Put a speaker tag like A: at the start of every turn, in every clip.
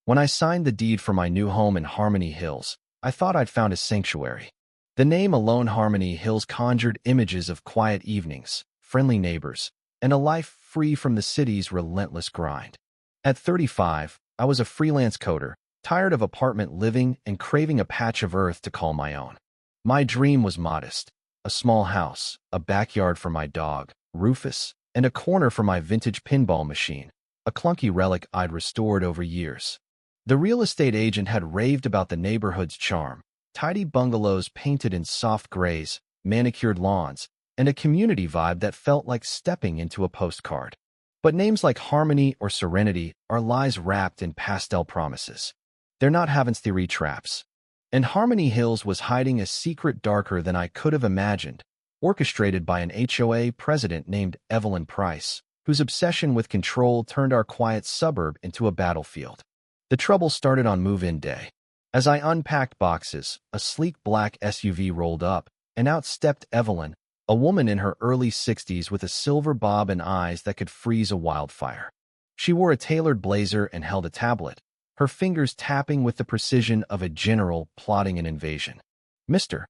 A: When I signed the deed for my new home in Harmony Hills, I thought I'd found a sanctuary. The name alone, Harmony Hills, conjured images of quiet evenings, friendly neighbors, and a life free from the city's relentless grind. At 35, I was a freelance coder, tired of apartment living and craving a patch of earth to call my own. My dream was modest: a small house, a backyard for my dog, Rufus, and a corner for my vintage pinball machine, a clunky relic I'd restored over years. The real estate agent had raved about the neighborhood's charm: tidy bungalows painted in soft grays, manicured lawns, and a community vibe that felt like stepping into a postcard. But names like Harmony or Serenity are lies wrapped in pastel promises. They're not heaven's theory traps. And Harmony Hills was hiding a secret darker than I could have imagined, orchestrated by an HOA president named Evelyn Price, whose obsession with control turned our quiet suburb into a battlefield. The trouble started on move-in day. As I unpacked boxes, a sleek black SUV rolled up, and out stepped Evelyn, a woman in her early 60s with a silver bob and eyes that could freeze a wildfire. She wore a tailored blazer and held a tablet, her fingers tapping with the precision of a general plotting an invasion. "Mr.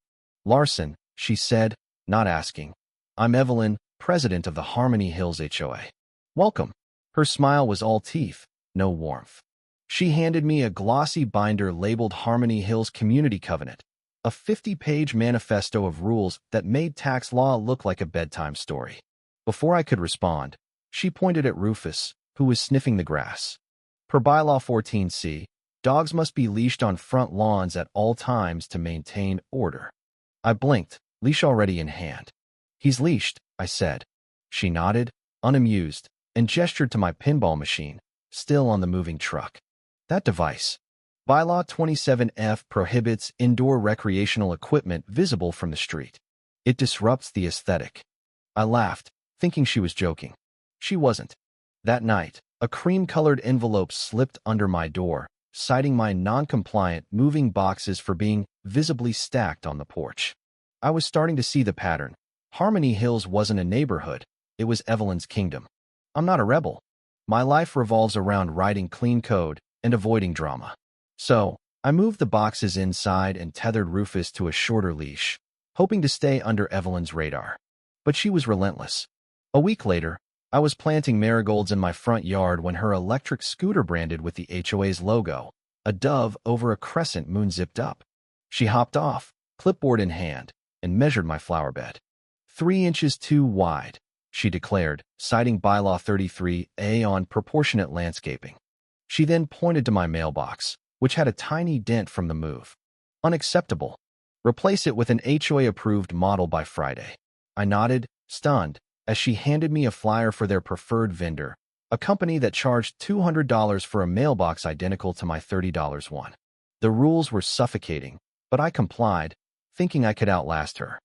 A: Larson," she said, not asking. "I'm Evelyn, president of the Harmony Hills HOA. Welcome." Her smile was all teeth, no warmth. She handed me a glossy binder labeled Harmony Hills Community Covenant, a 50-page manifesto of rules that made tax law look like a bedtime story. Before I could respond, she pointed at Rufus, who was sniffing the grass. Per bylaw 14C, dogs must be leashed on front lawns at all times to maintain order. I blinked, leash already in hand. "He's leashed," I said. She nodded, unamused, and gestured to my pinball machine, still on the moving truck. "That device. Bylaw 27F prohibits indoor recreational equipment visible from the street. It disrupts the aesthetic." I laughed, thinking she was joking. She wasn't. That night, a cream-colored envelope slipped under my door, citing my non-compliant moving boxes for being visibly stacked on the porch. I was starting to see the pattern. Harmony Hills wasn't a neighborhood. It was Evelyn's kingdom. I'm not a rebel. My life revolves around writing clean code and avoiding drama. So, I moved the boxes inside and tethered Rufus to a shorter leash, hoping to stay under Evelyn's radar. But she was relentless. A week later, I was planting marigolds in my front yard when her electric scooter branded with the HOA's logo, a dove over a crescent moon, zipped up. She hopped off, clipboard in hand, and measured my flower bed. 3 inches too wide, she declared, citing bylaw 33A on proportionate landscaping. She then pointed to my mailbox, which had a tiny dent from the move. "Unacceptable. Replace it with an HOA-approved model by Friday." I nodded, stunned, as she handed me a flyer for their preferred vendor, a company that charged $200 for a mailbox identical to my $30 one. The rules were suffocating, but I complied, thinking I could outlast her.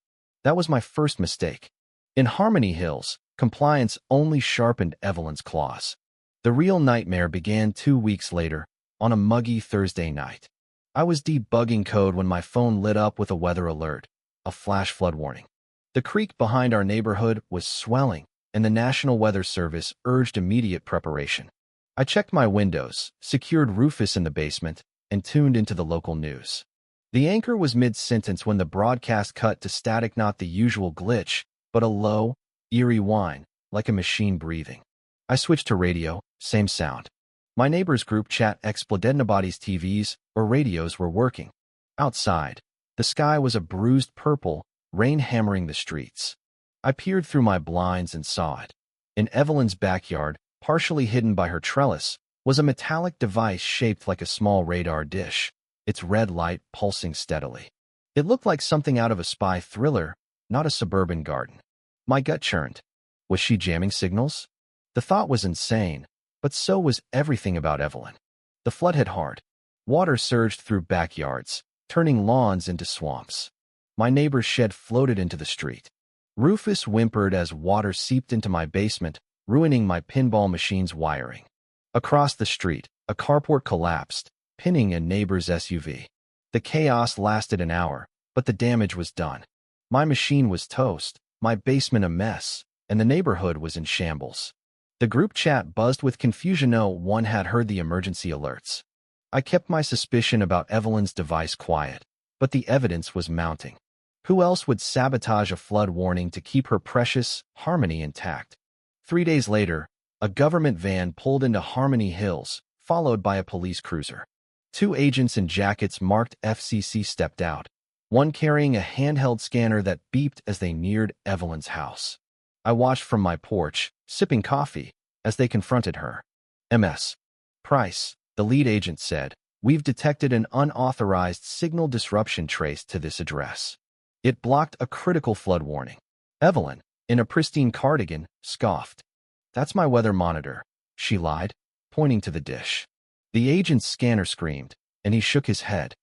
A: That was my first mistake. In Harmony Hills, compliance only sharpened Evelyn's claws. The real nightmare began 2 weeks later, on a muggy Thursday night. I was debugging code when my phone lit up with a weather alert, a flash flood warning. The creek behind our neighborhood was swelling, and the National Weather Service urged immediate preparation. I checked my windows, secured Rufus in the basement, and tuned into the local news. The anchor was mid-sentence when the broadcast cut to static, not the usual glitch, but a low, eerie whine, like a machine breathing. I switched to radio, same sound. My neighbor's group chat exploded. Nobody's TVs or radios were working. Outside, the sky was a bruised purple, rain hammering the streets. I peered through my blinds and saw it. In Evelyn's backyard, partially hidden by her trellis, was a metallic device shaped like a small radar dish, its red light pulsing steadily. It looked like something out of a spy thriller, not a suburban garden. My gut churned. Was she jamming signals? The thought was insane, but so was everything about Evelyn. The flood hit hard. Water surged through backyards, turning lawns into swamps. My neighbor's shed floated into the street. Rufus whimpered as water seeped into my basement, ruining my pinball machine's wiring. Across the street, a carport collapsed, pinning a neighbor's SUV. The chaos lasted an hour, but the damage was done. My machine was toast, my basement a mess, and the neighborhood was in shambles. The group chat buzzed with confusion. No one had heard the emergency alerts. I kept my suspicion about Evelyn's device quiet, but the evidence was mounting. Who else would sabotage a flood warning to keep her precious Harmony intact? 3 days later, a government van pulled into Harmony Hills, followed by a police cruiser. 2 agents in jackets marked FCC stepped out, one carrying a handheld scanner that beeped as they neared Evelyn's house. I watched from my porch, sipping coffee, as they confronted her. Ms. Price, the lead agent said, "We've detected an unauthorized signal disruption traced to this address. It blocked a critical flood warning." Evelyn, in a pristine cardigan, scoffed. "That's my weather monitor," she lied, pointing to the dish. The agent's scanner screamed, and he shook his head.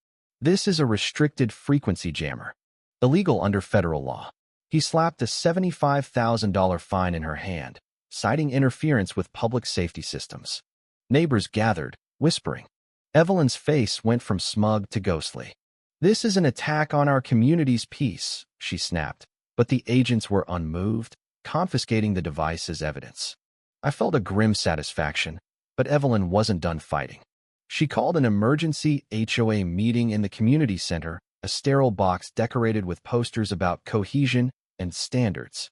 A: "This is a restricted frequency jammer. Illegal under federal law." He slapped a $75,000 fine in her hand, citing interference with public safety systems. Neighbors gathered, whispering. Evelyn's face went from smug to ghostly. "This is an attack on our community's peace," she snapped, but the agents were unmoved, confiscating the device as evidence. I felt a grim satisfaction, but Evelyn wasn't done fighting. She called an emergency HOA meeting in the community center, a sterile box decorated with posters about cohesion and standards.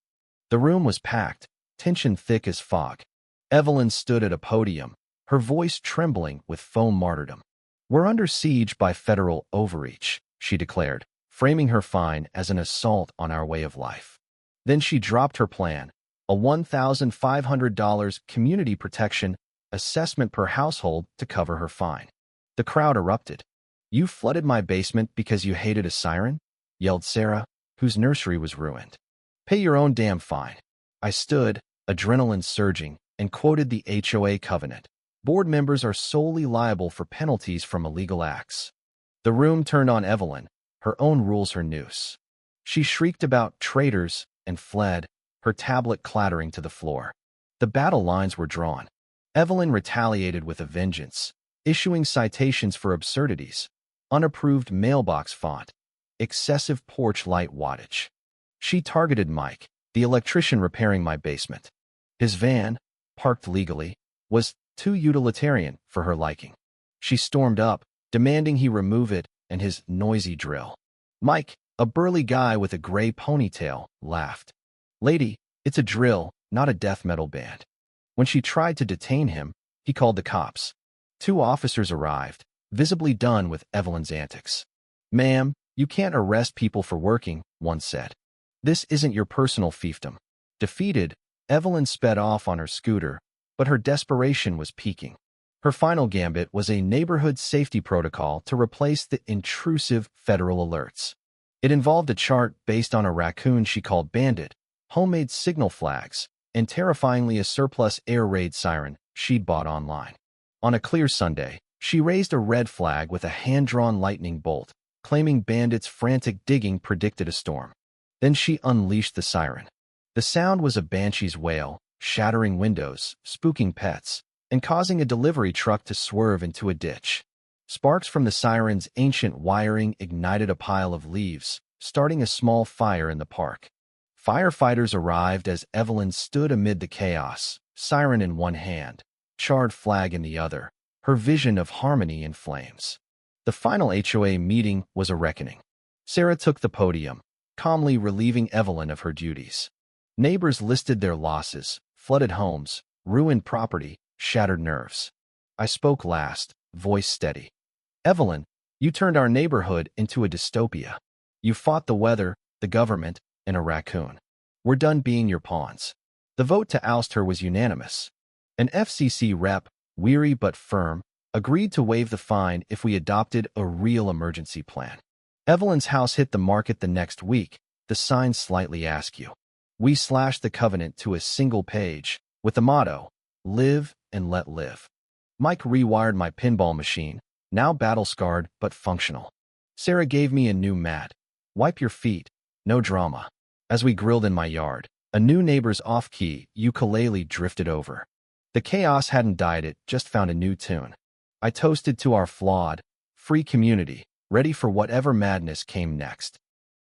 A: The room was packed, tension thick as fog. Evelyn stood at a podium, her voice trembling with foam martyrdom. "We're under siege by federal overreach," she declared, framing her fine as an assault on our way of life. Then she dropped her plan, a $1,500 community protection assessment per household to cover her fine. The crowd erupted. "You flooded my basement because you hated a siren?" yelled Sarah, whose nursery was ruined. "Pay your own damn fine." I stood, adrenaline surging, and quoted the HOA covenant. "Board members are solely liable for penalties from illegal acts." The room turned on Evelyn, her own rules her noose. She shrieked about traitors and fled, her tablet clattering to the floor. The battle lines were drawn. Evelyn retaliated with a vengeance, issuing citations for absurdities, unapproved mailbox font, excessive porch light wattage. She targeted Mike, the electrician repairing my basement. His van, parked legally, was too utilitarian for her liking. She stormed up, demanding he remove it and his noisy drill. Mike, a burly guy with a gray ponytail, laughed. "Lady, it's a drill, not a death metal band." When she tried to detain him, he called the cops. 2 officers arrived, visibly done with Evelyn's antics. "Ma'am, you can't arrest people for working," one said. "This isn't your personal fiefdom." Defeated, Evelyn sped off on her scooter, but her desperation was peaking. Her final gambit was a neighborhood safety protocol to replace the intrusive federal alerts. It involved a chart based on a raccoon she called Bandit, homemade signal flags, and terrifyingly a surplus air raid siren she'd bought online. On a clear Sunday, she raised a red flag with a hand-drawn lightning bolt, claiming Bandit's frantic digging predicted a storm. Then she unleashed the siren. The sound was a banshee's wail, shattering windows, spooking pets, and causing a delivery truck to swerve into a ditch. Sparks from the siren's ancient wiring ignited a pile of leaves, starting a small fire in the park. Firefighters arrived as Evelyn stood amid the chaos, siren in one hand, charred flag in the other, her vision of harmony in flames. The final HOA meeting was a reckoning. Sarah took the podium, calmly relieving Evelyn of her duties. Neighbors listed their losses: flooded homes, ruined property, shattered nerves. I spoke last, voice steady. "Evelyn, you turned our neighborhood into a dystopia. You fought the weather, the government, and a raccoon. We're done being your pawns." The vote to oust her was unanimous. An FCC rep, weary but firm, agreed to waive the fine if we adopted a real emergency plan. Evelyn's house hit the market the next week, the sign slightly askew. We slashed the covenant to a single page, with the motto, "Live and let live." Mike rewired my pinball machine, now battle-scarred but functional. Sarah gave me a new mat. "Wipe your feet, no drama." As we grilled in my yard, a new neighbor's off-key ukulele drifted over. The chaos hadn't died, it just found a new tune. I toasted to our flawed, free community, ready for whatever madness came next.